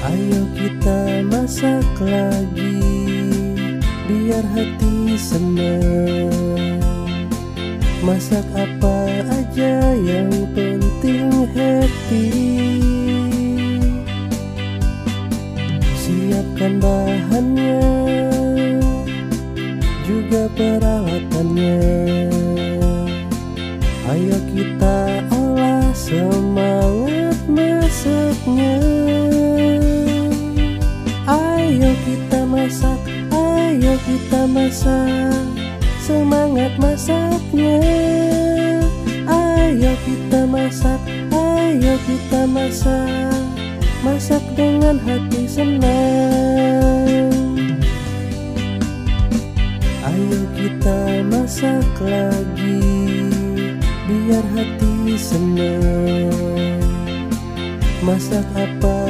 Ayo kita masak lagi, biar hati senang. Masak apa aja yang penting happy. Siapkan bahannya, juga peralatannya. Ayo kita olah, semangat masaknya. Ayo kita masak, ayo kita masak, semangat masaknya. Ayo kita masak, ayo kita masak, masak dengan hati senang. Ayo kita masak lagi, biar hati senang. Masak apa